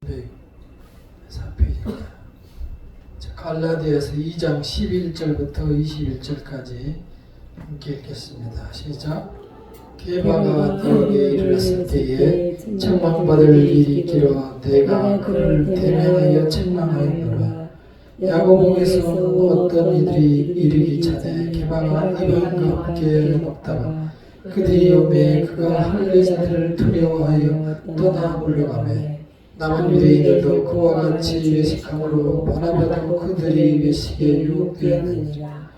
4페이지입니다. 갈라디아서 2장 11절부터 21절까지 함께 읽겠습니다. 시작. 게바가 너에게 이르렀을 때에 책망받을 일이 있기로 내가 그를 대면하여 책망하였노라. 야고보에서 어떤 이들이 이르기 전에 게바가 이방인과 함께 먹다가 그들이 오매 그가 할례자들을 두려워하여 떠나 물러가매 남은 유대인들도 그와 같이 외식함으로 바나바도 그들이 외식에 유혹되었느니라.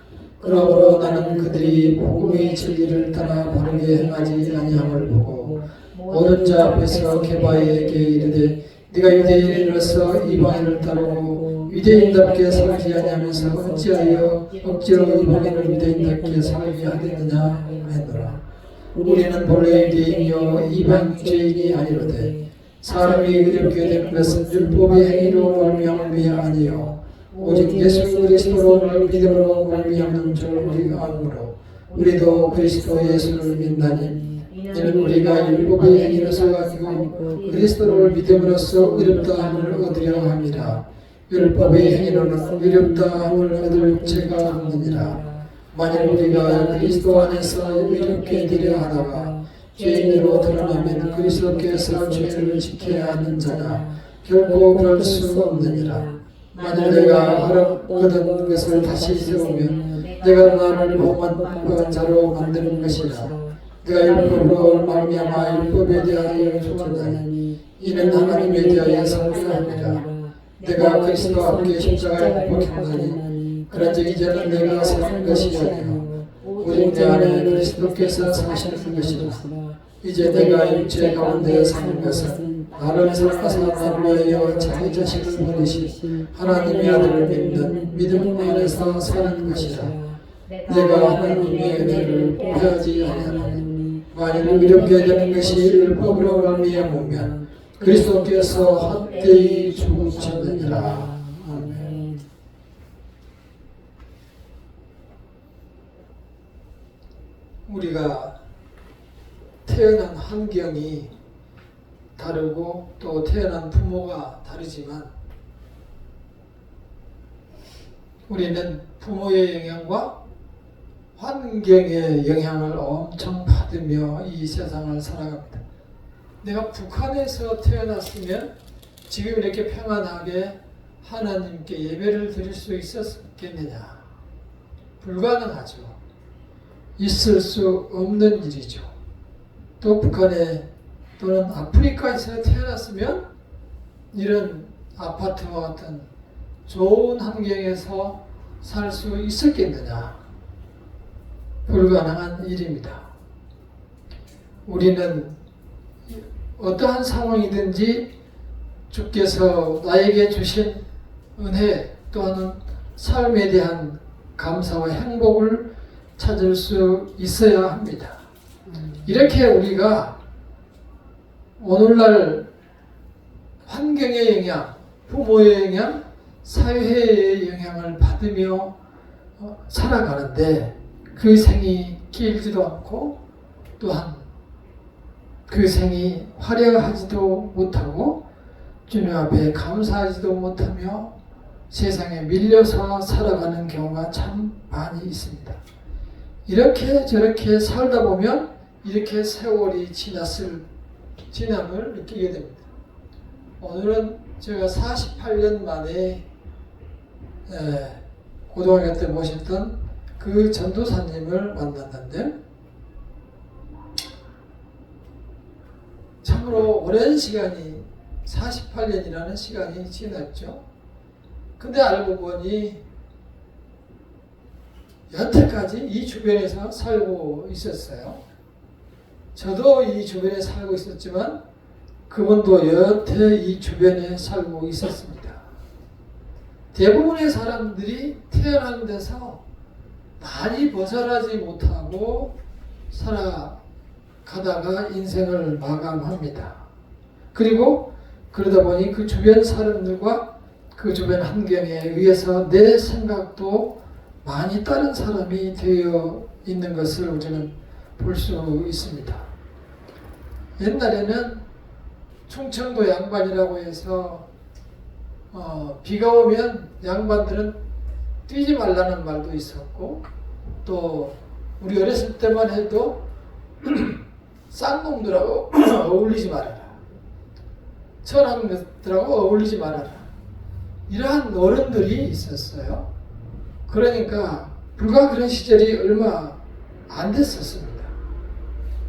그러므로 나는 그들이 복음의 진리를 따라 바르게 행하지 아니함을 보고 모든 자 앞에서 게바에게 이르되 네가 유대인으로서 이방인을 따르고 유대인답게 살지 아니하면서 어찌하여 억지로 이방인을 유대인답게 살게 하겠느냐 하노라. 우리는 본래 유대인이요 이방주의인이 아니로되 사람이 의롭게 되는 것은 율법의 행위로 말미암음이 아니요 오직 예수 그리스도를 믿음으로 말미암는 줄 우리가 아므로 우리도 그리스도 예수를 믿나니 이는 우리가 율법의 행위로서 아니고 그리스도를 믿음으로써 의롭다 함을 얻으려 함이라. 율법의 행위로는 의롭다 함을 얻을 죄가 없느니라. 만일 우리가 그리스도 안에서 의롭게 되려 하다가 죄인으로 드러나면 그리스도께서 죄를 지켜야 하는 자가 결코 그럴 수 없느니라. 만일 내가 허락받은 것을 다시 세우면 내가 나를 범한 자로 만드는 것이라. 내가 율법으로 말미암아 율법에 대하여 죽었나니 이는 하나님에 대하여 살아갑니다. 내가 그리스도 함께 십자가에 못 박혔나니 그런즉 이제는 내가 사는 것이 아니요 오직 내 안에 그리스도께서 사시는 것이라. 이제 내가 육체 가운데 사는 것은 나를 사랑하사 나를 위하여 자기 자신을 버리신 하나님의 아들을 믿는 믿음 안에서 사는 것이라. 내가 하나님의 은혜를 포기하지 아니하노니 만일 의롭게 되는 것이 율법으로 말미암으면 그리스도께서 헛되이 죽으셨느니라. 아멘. 우리가 태어난 환경이 다르고 또 태어난 부모가 다르지만 우리는 부모의 영향과 환경의 영향을 엄청 받으며 이 세상을 살아갑니다. 내가 북한에서 태어났으면 지금 이렇게 평안하게 하나님께 예배를 드릴 수 있었겠느냐? 불가능하죠. 있을 수 없는 일이죠. 또 북한에 또는 아프리카에서 태어났으면 이런 아파트와 같은 좋은 환경에서 살 수 있었겠느냐? 불가능한 일입니다. 우리는 어떠한 상황이든지 주께서 나에게 주신 은혜 또한 삶에 대한 감사와 행복을 찾을 수 있어야 합니다. 이렇게 우리가 오늘날 환경의 영향, 부모의 영향, 사회의 영향을 받으며 살아가는데 그 생이 길지도 않고 또한 그 생이 화려하지도 못하고 주님 앞에 감사하지도 못하며 세상에 밀려서 살아가는 경우가 참 많이 있습니다. 이렇게 저렇게 살다 보면 이렇게 세월이 지남을 느끼게 됩니다. 오늘은 제가 48년 만에 고등학교 때 모셨던 그 전도사님을 만났는데 참으로 오랜 시간이 48년이라는 시간이 지났죠. 근데 알고 보니 여태까지 이 주변에서 살고 있었어요. 저도 이 주변에 살고 있었지만 그분도 여태 이 주변에 살고 있었습니다. 대부분의 사람들이 태어난 데서 많이 벗어나지 못하고 살아가다가 인생을 마감합니다. 그리고 그러다 보니 그 주변 사람들과 그 주변 환경에 의해서 내 생각도 많이 다른 사람이 되어 있는 것을 우리는 볼 수 있습니다. 옛날에는 충청도 양반이라고 해서 비가 오면 양반들은 뛰지 말라는 말도 있었고, 또 우리 어렸을 때만 해도 쌍놈들하고 어울리지 말아라, 처남들하고 어울리지 말아라, 이러한 어른들이 있었어요. 그러니까 불과 그런 시절이 얼마 안 됐었습니다.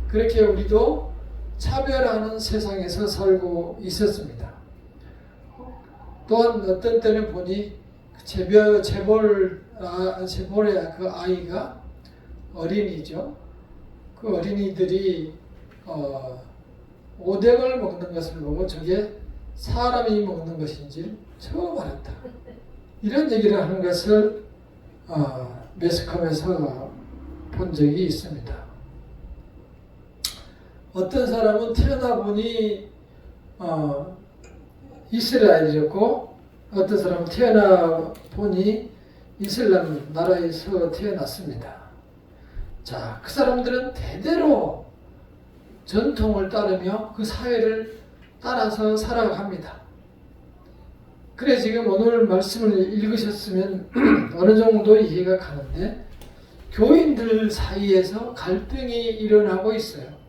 그렇게 우리도 차별하는 세상에서 살고 있었습니다. 또한 어떤 때는 보니 재벌의 그 아이가 어린이죠. 그 어린이들이 오뎅을 먹는 것을 보고 저게 사람이 먹는 것인지 처음 알았다, 이런 얘기를 하는 것을 매스컴에서 본 적이 있습니다. 어떤 사람은 태어나 보니 이스라엘이었고, 어떤 사람은 태어나 보니 이슬람 나라에서 태어났습니다. 자, 그 사람들은 대대로 전통을 따르며 그 사회를 따라서 살아갑니다. 그래 지금 오늘 말씀을 읽으셨으면 어느 정도 이해가 가는데, 교인들 사이에서 갈등이 일어나고 있어요.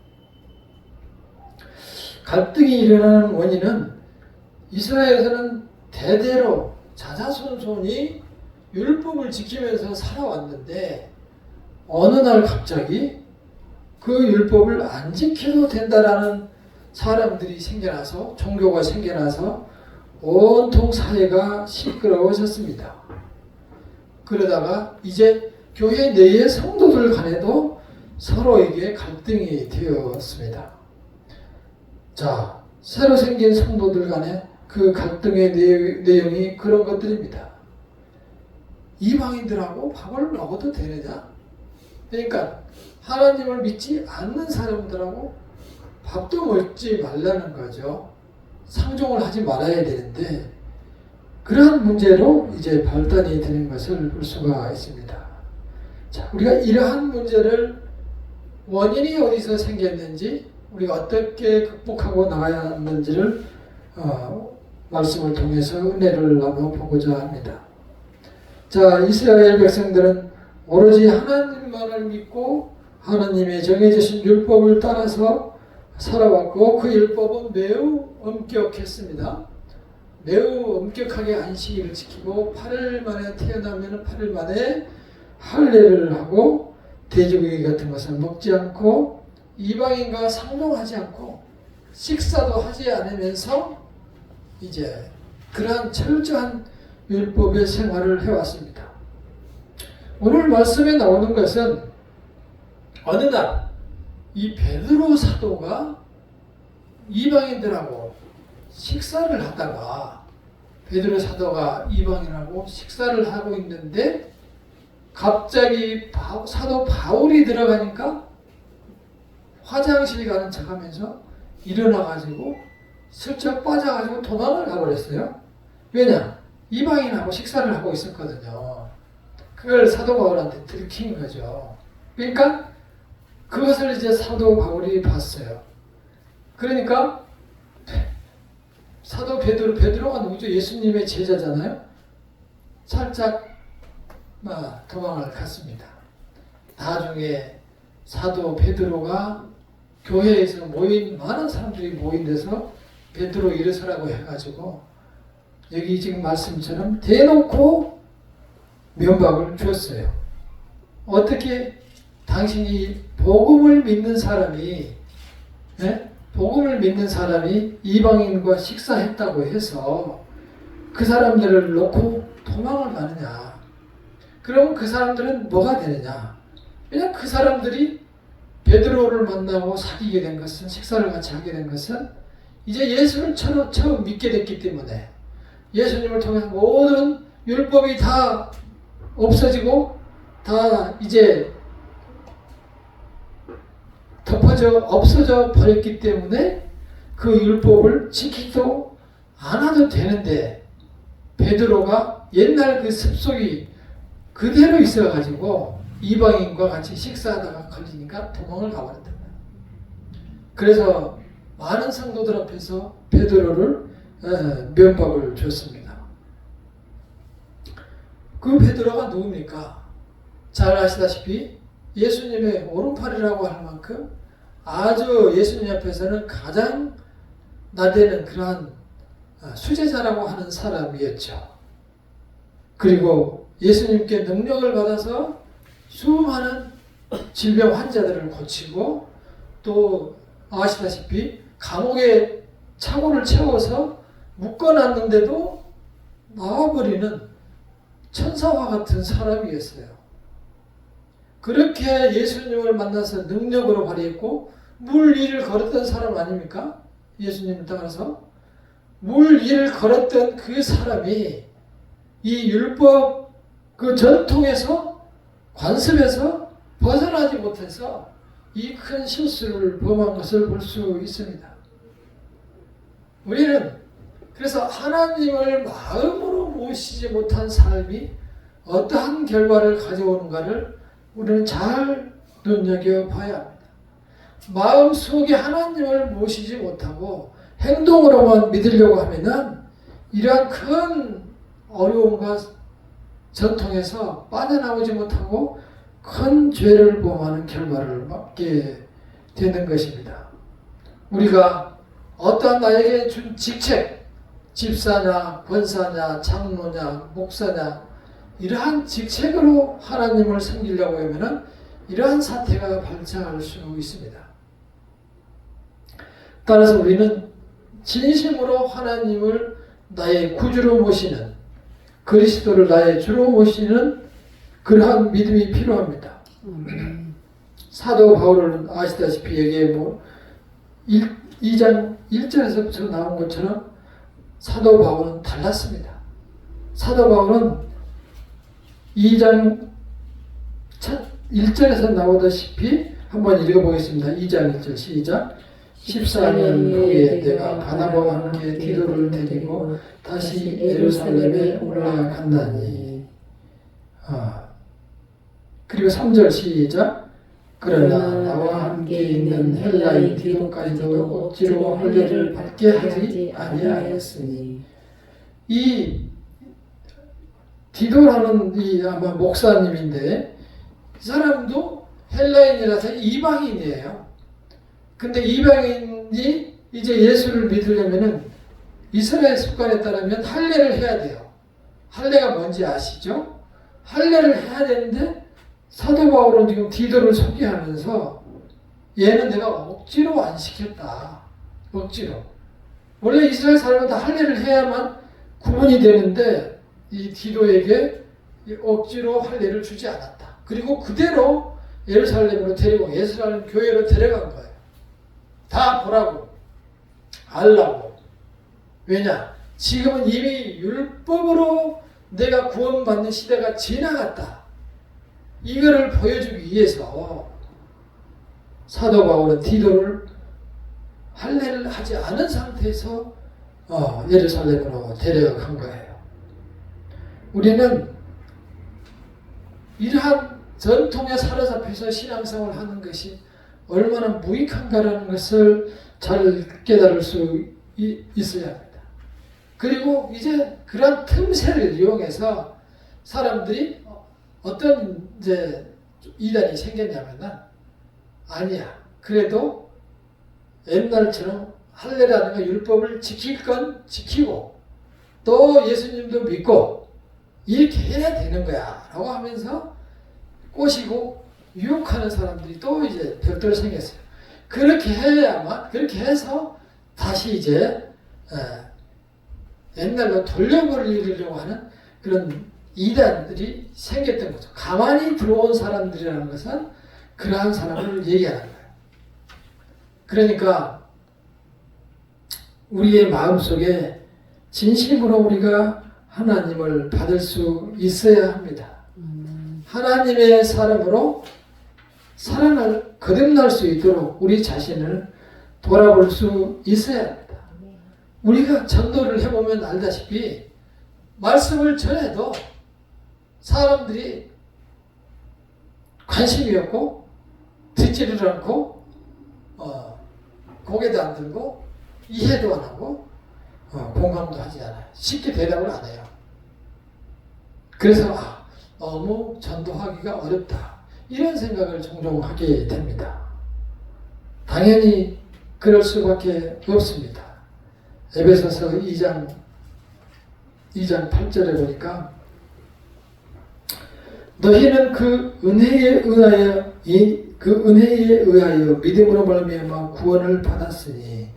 갈등이 일어나는 원인은 이스라엘에서는 대대로 자자손손이 율법을 지키면서 살아왔는데, 어느 날 갑자기 그 율법을 안 지켜도 된다라는 사람들이 생겨나서, 종교가 생겨나서 온통 사회가 시끄러워졌습니다. 그러다가 이제 교회 내의 성도들 간에도 서로에게 갈등이 되었습니다. 자, 새로 생긴 성도들 간에 그 갈등의 내용이 그런 것들입니다. 이방인들하고 밥을 먹어도 되느냐? 그러니까 하나님을 믿지 않는 사람들하고 밥도 먹지 말라는 거죠. 상종을 하지 말아야 되는데, 그러한 문제로 이제 발단이 되는 것을 볼 수가 있습니다. 자, 우리가 이러한 문제를 원인이 어디서 생겼는지, 우리가 어떻게 극복하고 나가야 하는지를 말씀을 통해서 은혜를 나눠보고자 합니다. 자, 이스라엘 백성들은 오로지 하나님만을 믿고 하나님의 정해주신 율법을 따라서 살아왔고, 그 율법은 매우 엄격했습니다. 매우 엄격하게 안식일을 지키고 8일 만에 태어나면 8일 만에 할례를 하고 돼지고기 같은 것을 먹지 않고 이방인과 상종하지 않고 식사도 하지 않으면서 이제 그러한 철저한 율법의 생활을 해왔습니다. 오늘 말씀에 나오는 것은 어느 날 이 베드로 사도가 이방인들하고 식사를 하다가, 베드로 사도가 이방인하고 식사를 하고 있는데 갑자기 사도 바울이 들어가니까 화장실 가는 척하면서 일어나가지고 슬쩍 빠져가지고 도망을 가버렸어요. 왜냐? 이방인하고 식사를 하고 있었거든요. 그걸 사도 바울한테 들킨 거죠. 그러니까 그것을 이제 사도 바울이 봤어요. 그러니까 사도 베드로가 누구죠? 예수님의 제자잖아요. 살짝 도망을 갔습니다. 나중에 사도 베드로가 교회에서 많은 사람들이 모인 데서 베드로 일어서라고 해가지고 여기 지금 말씀처럼 대놓고 면박을 줬어요. 어떻게 당신이 복음을 믿는 사람이 이방인과 식사했다고 해서 그 사람들을 놓고 도망을 가느냐? 그러면 그 사람들은 뭐가 되느냐? 왜냐, 그 사람들이 베드로를 만나고 사귀게 된 것은, 식사를 같이 하게 된 것은 이제 예수를 처음 믿게 됐기 때문에, 예수님을 통해서 모든 율법이 다 없어지고 다 이제 없어져 버렸기 때문에 그 율법을 지키지도 않아도 되는데, 베드로가 옛날 그 습속이 그대로 있어가지고 이방인과 같이 식사하다가 걸리니까 도망을 가버렸단 말이에요. 그래서 많은 성도들 앞에서 베드로를 면박을 줬습니다. 그 베드로가 누굽니까? 잘 아시다시피 예수님의 오른팔이라고 할 만큼 아주 예수님 앞에서는 가장 나대는 그러한 수제자라고 하는 사람이었죠. 그리고 예수님께 능력을 받아서 수많은 질병 환자들을 고치고 또 아시다시피 감옥에 차고를 채워서 묶어놨는데도 나와버리는 천사와 같은 사람이었어요. 그렇게 예수님을 만나서 능력으로 발휘했고 물 위를 걸었던 사람 아닙니까? 예수님을 따라서 물 위를 걸었던 그 사람이 이 율법 그 전통에서 관습에서 벗어나지 못해서 이 큰 실수를 범한 것을 볼 수 있습니다. 우리는 그래서 하나님을 마음으로 모시지 못한 삶이 어떠한 결과를 가져오는가를 우리는 잘 눈여겨봐야 합니다. 마음속에 하나님을 모시지 못하고 행동으로만 믿으려고 하면은 이러한 큰 어려움과 전통에서 빠져나오지 못하고 큰 죄를 범하는 결과를 맞게 되는 것입니다. 우리가 어떠한 나에게 준 직책, 집사냐, 권사냐, 장로냐, 목사냐 이러한 직책으로 하나님을 섬기려고 하면은 이러한 사태가 발생할 수 있습니다. 따라서 우리는 진심으로 하나님을 나의 구주로 모시는 그리스도를 나의 주로 모시는 그러한 믿음이 필요합니다. 사도 바울은 아시다시피 여기에 2장 1절에서부터 나온 것처럼 사도 바울은 달랐습니다. 사도 바울은 2장 1절에서 나오다시피 한번 읽어보겠습니다. 2장 1절 시작. 14년 후에 내가 바나바와 함께 디도를 데리고 다시 예루살렘에 올라간다니. 그리고 3절 시작. 그러나 나와 함께 있는 헬라인 디도까지도 억지로 할례를 받게 하지 아니하였으니. 이 디도라는 이 아마 목사님인데 이 사람도 헬라인이라서 이방인이에요. 근데 이방인이 이제 예수를 믿으려면은 이스라엘 습관에 따르면 할례를 해야 돼요. 할례가 뭔지 아시죠? 할례를 해야 되는데 사도 바울은 지금 디도를 소개하면서 얘는 내가 억지로 안 시켰다. 억지로. 원래 이스라엘 사람은 다 할례를 해야만 구원이 되는데 이 디도에게 억지로 할례를 주지 않았다. 그리고 그대로 예루살렘으로 데리고 예루살렘 교회로 데려간 거예요. 다 보라고, 알라고. 왜냐? 지금은 이미 율법으로 내가 구원받는 시대가 지나갔다. 이거를 보여주기 위해서 사도 바울은 디도를 할례를 하지 않은 상태에서 예루살렘으로 데려간 거예요. 우리는 이러한 전통에 사로잡혀서 신앙생활을 하는 것이 얼마나 무익한가라는 것을 잘 깨달을 수 있어야 합니다. 그리고 이제 그런 틈새를 이용해서 사람들이 어떤 이제 이단이 생겼냐면은 아니야. 그래도 옛날처럼 할례라든가 율법을 지킬 건 지키고 또 예수님도 믿고 이렇게 해야 되는 거야 라고 하면서 꼬시고 유혹하는 사람들이 또 이제 별도로 생겼어요. 그렇게 해야만, 그렇게 해서 다시 이제 옛날로 돌려버리려고 하는 그런 이단들이 생겼던 거죠. 가만히 들어온 사람들이라는 것은 그러한 사람을 얘기하는 거예요. 그러니까 우리의 마음속에 진심으로 우리가 하나님을 받을 수 있어야 합니다. 하나님의 사람으로 거듭날 수 있도록 우리 자신을 돌아볼 수 있어야 합니다. 우리가 전도를 해보면 알다시피 말씀을 전해도 사람들이 관심이 없고 듣지를 않고 고개도 안 들고 이해도 안 하고 공감도 하지 않아요. 쉽게 대답을 안 해요. 그래서 너무 전도하기가 어렵다. 이런 생각을 종종 하게 됩니다. 당연히 그럴 수밖에 없습니다. 에베소서 2장 8절에 보니까 너희는 그 은혜에 의하여 믿음으로 말미암아 구원을 받았으니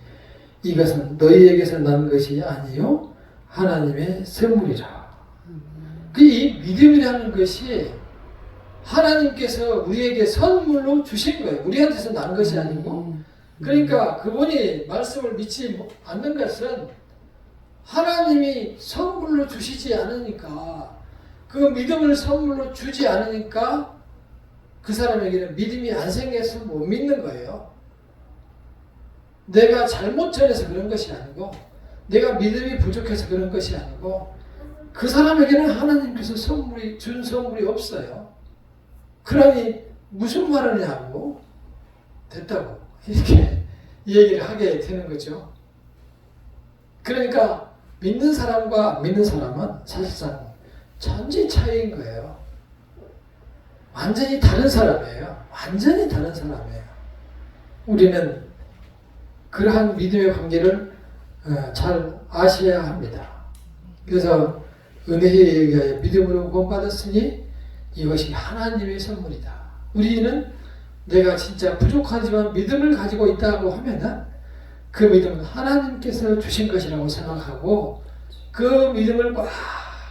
이것은 너희에게서 난 것이 아니요 하나님의 선물이라. 이 믿음이라는 것이 하나님께서 우리에게 선물로 주신 거예요. 우리한테서 난 것이 아니고. 그러니까 그분이 말씀을 믿지 않는 것은 하나님이 선물로 주시지 않으니까, 그 믿음을 선물로 주지 않으니까 그 사람에게는 믿음이 안 생겨서 못 믿는 거예요. 내가 잘못 전해서 그런 것이 아니고, 내가 믿음이 부족해서 그런 것이 아니고, 그 사람에게는 하나님께서 준 선물이 없어요. 그러니 무슨 말을 하냐고 됐다고 이렇게 얘기를 하게 되는 거죠. 그러니까 믿는 사람과 안 믿는 사람은 사실상 천지 차이인 거예요. 완전히 다른 사람이에요. 완전히 다른 사람이에요. 우리는 그러한 믿음의 관계를 잘 아셔야 합니다. 그래서 은혜에 의하여 믿음으로 구원받았으니 이것이 하나님의 선물이다. 우리는 내가 진짜 부족하지만 믿음을 가지고 있다고 하면은 그 믿음은 하나님께서 주신 것이라고 생각하고 그 믿음을 꽉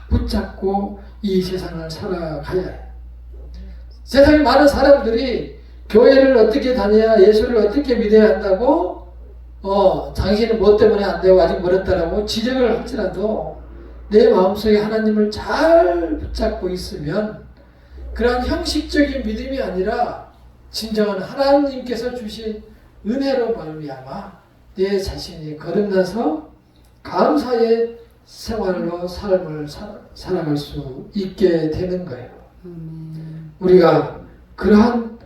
붙잡고 이 세상을 살아가야 해요. 세상에 많은 사람들이 교회를 어떻게 다녀야, 예수를 어떻게 믿어야 한다고 당신은 뭐 때문에 안 되고 아직 멀었다라고 지적을 할지라도 내 마음속에 하나님을 잘 붙잡고 있으면 그러한 형식적인 믿음이 아니라 진정한 하나님께서 주신 은혜로 말미암아 내 자신이 거듭나서 감사의 생활로 삶을 살아갈 수 있게 되는 거예요. 우리가 그러한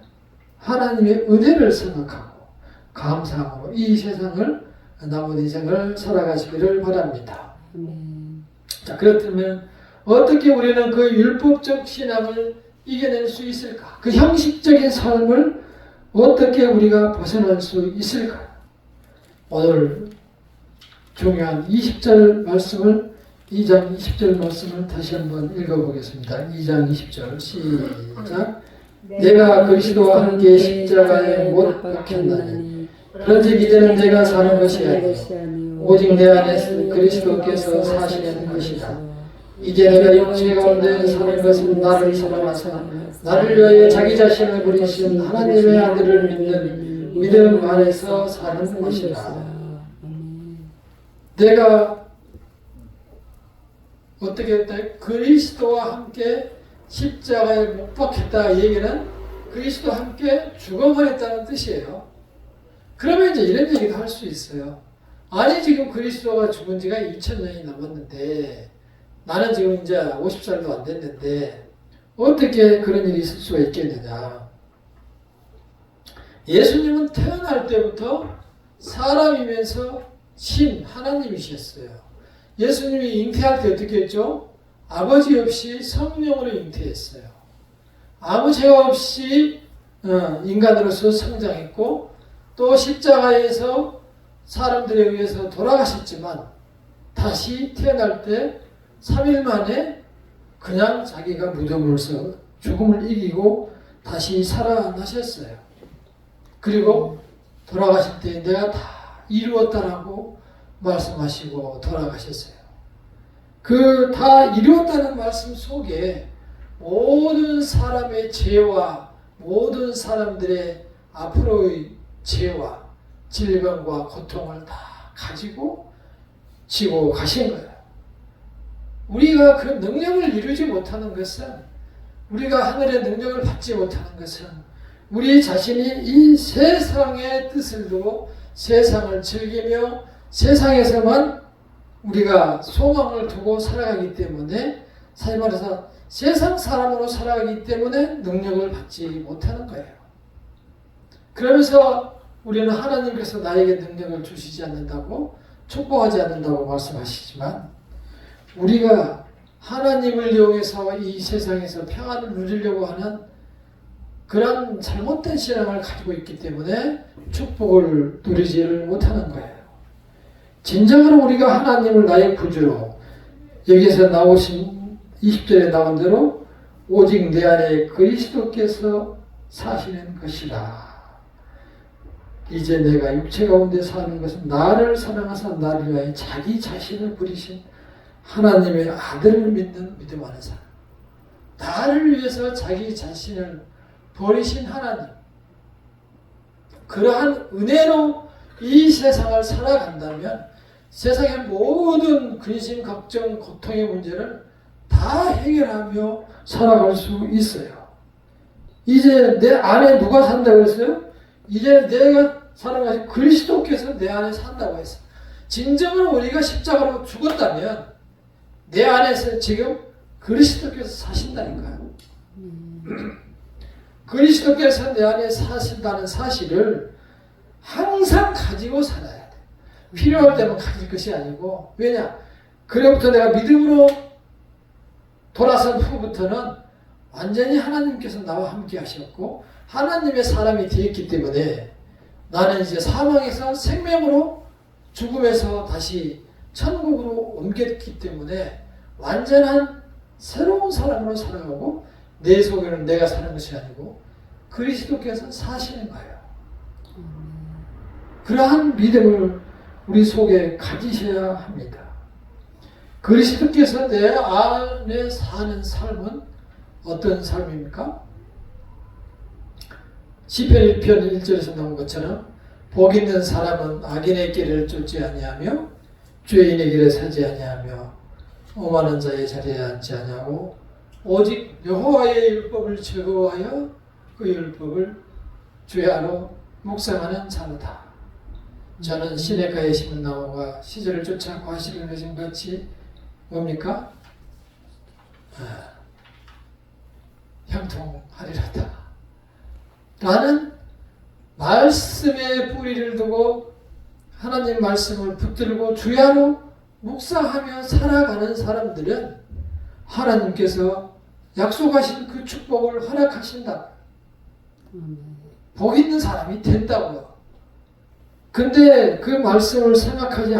하나님의 은혜를 생각하고 감사함으로 이 세상을 남은 인생을 살아가시기를 바랍니다. 자, 그렇다면 어떻게 우리는 그 율법적 신앙을 이겨낼 수 있을까? 그 형식적인 삶을 어떻게 우리가 벗어날 수 있을까? 오늘 중요한 20절 말씀을 2장 20절 말씀을 다시 한번 읽어보겠습니다. 2장 20절 시작. 내가 그리스도와 함께 십자가에 못 박혔나니 그런즉 이제는 내가 사는 것이 아니요 오직 내 안에서 그리스도께서 사시는 것이다. 이제 내가 육체 가운데 사는 것은 나를 사랑하사 나를 위하여 자기 자신을 버리신 하나님의 아들을 믿는 믿음 안에서 사는 것이다. 내가 어떻게 했다? 그리스도와 함께 십자가에 못 박혔다. 이 얘기는 그리스도와 함께 죽어버렸다는 뜻이에요. 그러면 이제 이런 얘기도 할 수 있어요. 아니 지금 그리스도가 죽은 지가 2000년이 넘었는데 나는 지금 이제 50살도 안 됐는데 어떻게 그런 일이 있을 수가 있겠느냐. 예수님은 태어날 때부터 사람이면서 하나님이셨어요. 예수님이 잉태할 때 어떻게 했죠? 아버지 없이 성령으로 잉태했어요. 아무 죄가 없이 인간으로서 성장했고 또 십자가에서 사람들에 의해서 돌아가셨지만 다시 태어날 때 3일 만에 그냥 자기가 무덤으로서 죽음을 이기고 다시 살아나셨어요. 그리고 돌아가실 때 내가 다 이루었다라고 말씀하시고 돌아가셨어요. 그 다 이루었다는 말씀 속에 모든 사람의 죄와 모든 사람들의 앞으로의 죄와 질병과 고통을 다 가지고 지고 가신 거예요. 우리가 그 능력을 이루지 못하는 것은, 우리가 하늘의 능력을 받지 못하는 것은 우리 자신이 이 세상의 뜻을 두고 세상을 즐기며 세상에서만 우리가 소망을 두고 살아가기 때문에, 사실 말해서 세상 사람으로 살아가기 때문에 능력을 받지 못하는 거예요. 그러면서 우리는 하나님께서 나에게 능력을 주시지 않는다고, 축복하지 않는다고 말씀하시지만, 우리가 하나님을 이용해서 이 세상에서 평안을 누리려고 하는 그런 잘못된 신앙을 가지고 있기 때문에 축복을 누리지를 못하는 거예요. 진정으로 우리가 하나님을 나의 구주로, 여기에서 나오신 20절에 나온 대로 오직 내 안에 그리스도께서 사시는 것이라. 이제 내가 육체 가운데 사는 것은 나를 사랑하사 나를 위하여 자기 자신을 부리신 하나님의 아들을 믿는 믿음 안에 사람. 나를 위해서 자기 자신을 버리신 하나님. 그러한 은혜로 이 세상을 살아간다면 세상의 모든 근심, 걱정, 고통의 문제를 다 해결하며 살아갈 수 있어요. 이제 내 안에 누가 산다고 했어요? 이제 내가 살아가신 그리스도께서 내 안에 산다고 했어요. 진정으로 우리가 십자가로 죽었다면 내 안에서 지금 그리스도께서 사신다니까요. 그리스도께서 내 안에 사신다는 사실을 항상 가지고 살아야 돼. 필요할 때만 가질 것이 아니고, 왜냐? 그로부터 내가 믿음으로 돌아선 후부터는 완전히 하나님께서 나와 함께 하셨고 하나님의 사람이 되었기 때문에 나는 이제 사망에서 생명으로, 죽음에서 다시 천국으로 옮겼기 때문에 완전한 새로운 사람으로 살아가고, 내 속에는 내가 사는 것이 아니고 그리스도께서 사시는 거예요. 그러한 믿음을 우리 속에 가지셔야 합니다. 그리스도께서 내 안에 사는 삶은 어떤 삶입니까? 시편 1편 1절에서 나온 것처럼 복 있는 사람은 악인의 길을 쫓지 아니하며 죄인의 길에 서지 아니하며 오만한 자의 자리에 앉지 아니하고 오직 여호와의 율법을 즐거워하여 그 율법을 주야로 묵상하는 자로다. 저는 시냇가에 심은 나무가 시절을 쫓아 과실을 맺은 같이 뭡니까? 형통하리로다. 라는 말씀에 뿌리를 두고 하나님 말씀을 붙들고 주야로 묵상하며 살아가는 사람들은 하나님께서 약속하신 그 축복을 허락하신다. 복 있는 사람이 된다고요. 근데 그 말씀을 생각하지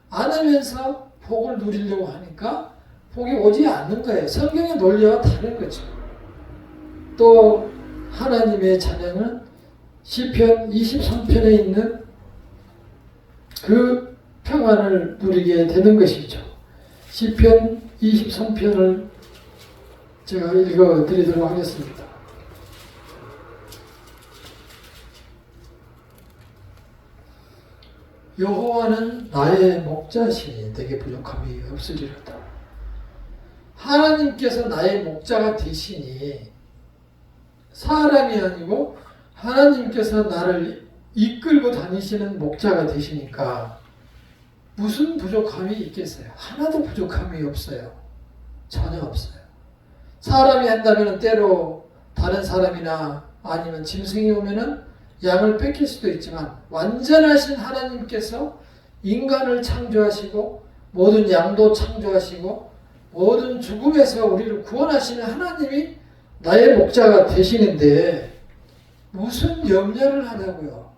않으면서 복을 누리려고 하니까 복이 오지 않는 거예요. 성경의 논리와 다른 거죠. 또 하나님의 자녀는 시편 23편에 있는 그 평안을 누리게 되는 것이죠. 시편 23편을 제가 읽어드리도록 하겠습니다. 여호와는 나의 목자시니 내게 부족함이 없으리로다. 하나님께서 나의 목자가 되시니 사람이 아니고 하나님께서 나를 이끌고 다니시는 목자가 되시니까 무슨 부족함이 있겠어요? 하나도 부족함이 없어요. 전혀 없어요. 사람이 한다면 때로 다른 사람이나 아니면 짐승이 오면은 양을 뺏길 수도 있지만 완전하신 하나님께서 인간을 창조하시고 모든 양도 창조하시고 모든 죽음에서 우리를 구원하시는 하나님이 나의 목자가 되시는데 무슨 염려를 하냐고요.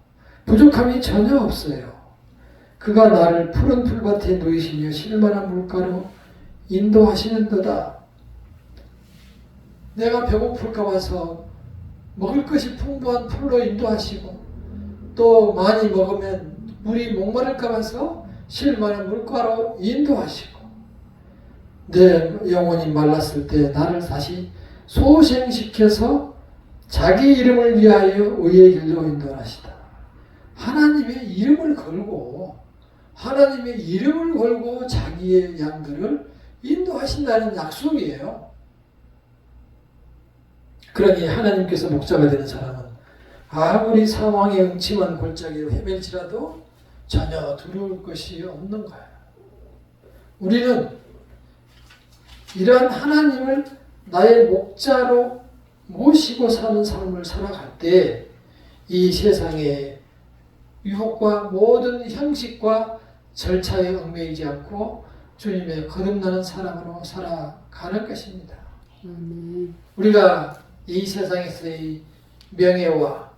부족함이 전혀 없어요. 그가 나를 푸른 풀밭에 누이시며 실만한 물가로 인도하시는도다. 내가 배고플까 봐서 먹을 것이 풍부한 풀로 인도하시고 또 많이 먹으면 물이 목마를까 봐서 실만한 물가로 인도하시고 내 영혼이 말랐을 때 나를 다시 소생시켜서 자기 이름을 위하여 의의 길로 인도하시다. 하나님의 이름을 걸고 자기의 양들을 인도하신다는 약속이에요. 그러니 하나님께서 목자가 되는 사람은 아무리 상황의 음침한 골짜기로 헤맬지라도 전혀 두려울 것이 없는 거예요. 우리는 이러한 하나님을 나의 목자로 모시고 사는 삶을 살아갈 때 이 세상의 유혹과 모든 형식과 절차에 얽매이지 않고 주님의 거듭나는 사람으로 살아가는 것입니다. 우리가 이 세상에서의 명예와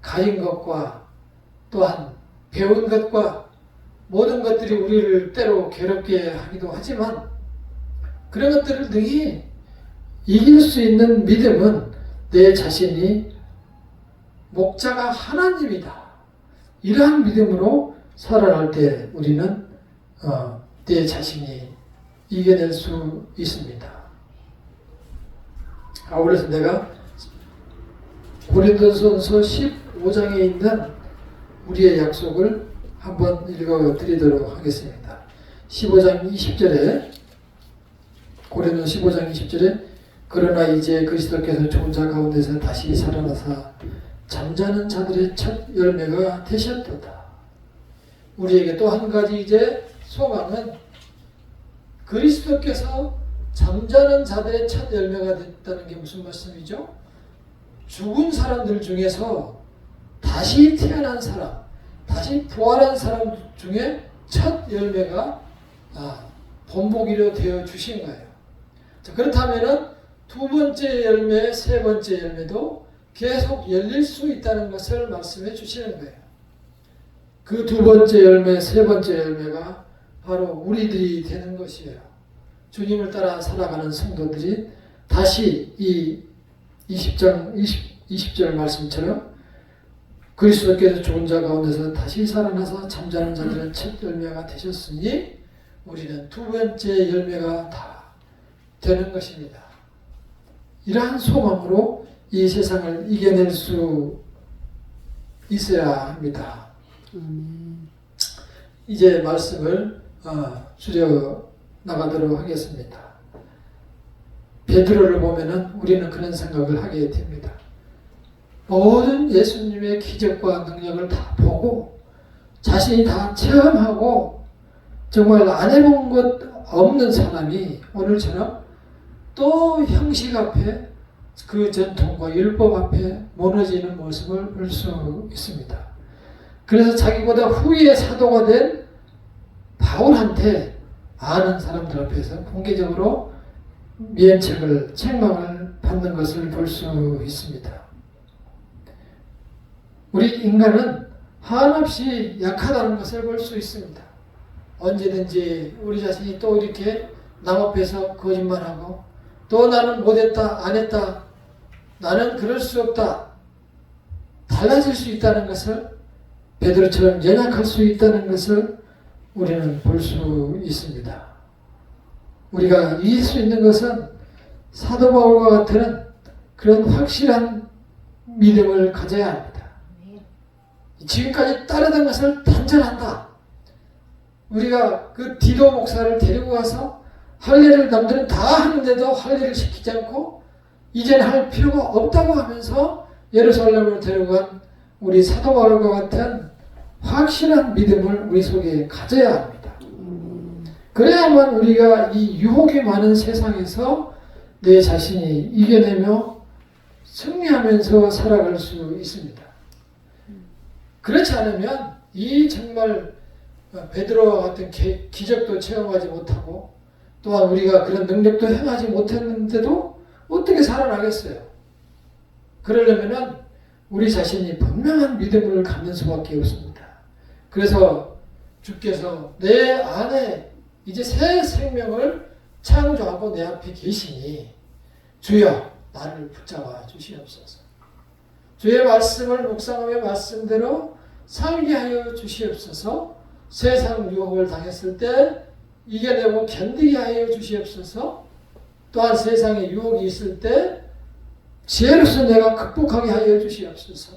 가진 것과 또한 배운 것과 모든 것들이 우리를 때로 괴롭게 하기도 하지만 그런 것들을 능히 이길 수 있는 믿음은 내 자신이 목자가 하나님이다. 이러한 믿음으로 살아갈 때 우리는 내 자신이 이겨낼 수 있습니다. 그래서 내가 고린도전서 15장에 있는 우리의 약속을 한번 읽어드리도록 하겠습니다. 15장 20절에 고린도 15장 20절에 그러나 이제 그리스도께서 죽은 자 가운데서 다시 살아나사 잠자는 자들의 첫 열매가 되셨도다. 우리에게 또 한 가지 이제 소망은 그리스도께서 잠자는 자들의 첫 열매가 됐다는 게 무슨 말씀이죠? 죽은 사람들 중에서 다시 태어난 사람, 다시 부활한 사람 중에 첫 열매가 본보기로 되어 주신 거예요. 자, 그렇다면은 두 번째 열매, 세 번째 열매도 계속 열릴 수 있다는 것을 말씀해 주시는 거예요. 그 두 번째 열매, 세 번째 열매가 바로 우리들이 되는 것이에요. 주님을 따라 살아가는 성도들이 다시 이 20절 말씀처럼 그리스도께서 죽은 자 가운데서 다시 살아나서 잠자는 자들의 첫 열매가 되셨으니 우리는 두 번째 열매가 다 되는 것입니다. 이러한 소망으로 이 세상을 이겨낼 수 있어야 합니다. 이제 말씀을 줄여 나가도록 하겠습니다. 베드로를 보면은 우리는 그런 생각을 하게 됩니다. 모든 예수님의 기적과 능력을 다 보고 자신이 다 체험하고 정말 안 해본 것 없는 사람이 오늘처럼 또 형식 앞에 그 전통과 율법 앞에 무너지는 모습을 볼 수 있습니다. 그래서 자기보다 후에 사도가 된 바울한테 아는 사람들 앞에서 공개적으로 미연책을 책망을 받는 것을 볼 수 있습니다. 우리 인간은 한없이 약하다는 것을 볼 수 있습니다. 언제든지 우리 자신이 또 이렇게 남 앞에서 거짓말하고 또 나는 못했다, 안 했다, 나는 그럴 수 없다, 달라질 수 있다는 것을 베드로처럼 연약할 수 있다는 것을 우리는 볼 수 있습니다. 우리가 이길 수 있는 것은 사도 바울과 같은 그런 확실한 믿음을 가져야 합니다. 지금까지 따르던 것을 단절한다. 우리가 그 디도 목사를 데리고 와서 할례를 남들은 다 하는데도 할례를 시키지 않고 이제는 할 필요가 없다고 하면서 예루살렘을 데려간 우리 사도 바울과 같은 확실한 믿음을 우리 속에 가져야 합니다. 그래야만 우리가 이 유혹이 많은 세상에서 내 자신이 이겨내며 승리하면서 살아갈 수 있습니다. 그렇지 않으면 이 정말 베드로와 같은 기적도 체험하지 못하고 또한 우리가 그런 능력도 행하지 못했는데도 어떻게 살아나겠어요? 그러려면은 우리 자신이 분명한 믿음을 갖는 수밖에 없습니다. 그래서 주께서 내 안에 이제 새 생명을 창조하고 내 앞에 계시니 주여 나를 붙잡아 주시옵소서. 주의 말씀을 묵상하며 말씀대로 살게 하여 주시옵소서. 세상 유혹을 당했을 때 이겨내고 견디게 하여 주시옵소서. 또한 세상에 유혹이 있을 때 지혜로서 내가 극복하게 하여 주시옵소서.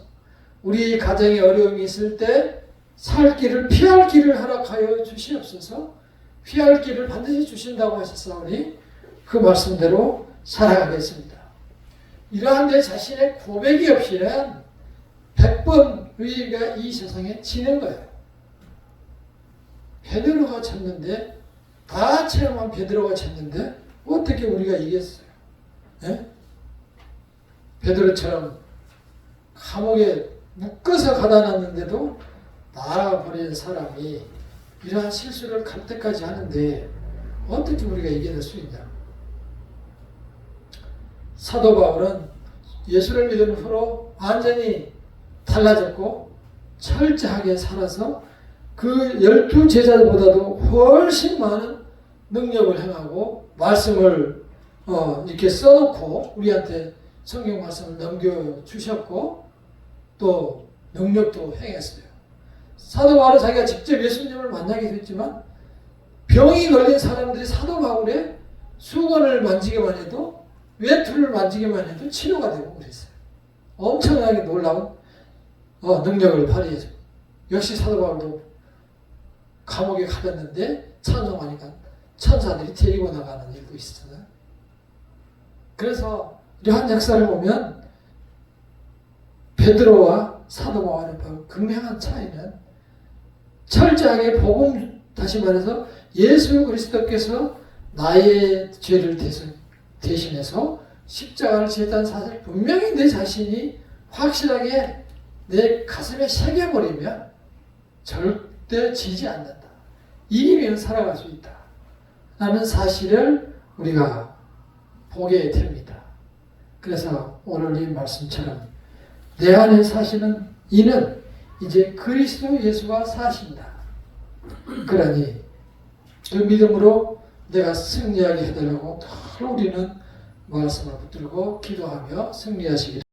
우리 가정에 어려움이 있을 때 살 길을 피할 길을 허락하여 주시옵소서. 피할 길을 반드시 주신다고 하셨사오니 그 말씀대로 살아가겠습니다. 이러한 내 자신의 고백이 없이는 100번 우리가 이 세상에 지는 거예요. 베드로가 쳤는데 다 체험한 베드로가 쳤는데 어떻게 우리가 이겼어요? 예? 베드로처럼 감옥에 묶어서 가다 놨는데도 나아버린 사람이 이러한 실수를 갈 때까지 하는데 어떻게 우리가 이겨낼 수 있냐? 사도 바울은 예수를 믿은 후로 완전히 달라졌고 철저하게 살아서 그 12 제자들보다도 훨씬 많은 능력을 행하고 말씀을 이렇게 써놓고 우리한테 성경 말씀을 넘겨주셨고 또 능력도 행했어요. 사도 바울은 자기가 직접 예수님을 만나게 됐지만 병이 걸린 사람들이 사도 바울의 수건을 만지기만 해도 외투를 만지기만 해도 치료가 되고 그랬어요. 엄청나게 놀라운 능력을 발휘해서 역시 사도 바울도 감옥에 가렸는데 찬송하니까 천사들이 데리고 나가는 일도 있었잖아요. 그래서 이러한 역사를 보면 베드로와 사도 바울의 극명한 차이는 철저하게 복음, 다시 말해서 예수 그리스도께서 나의 죄를 대신해서 십자가를 지었다는 사실 분명히 내 자신이 확실하게 내 가슴에 새겨버리면 절대 지지 않는다. 이기면 살아갈 수 있다. 라는 사실을 우리가 보게 됩니다. 그래서 오늘 이 말씀처럼 내 안에 사시는 이는 이제 그리스도 예수가 사신다. 그러니 그 믿음으로 내가 승리하게 해달라고 늘 우리는 말씀을 붙들고 기도하며 승리하시기를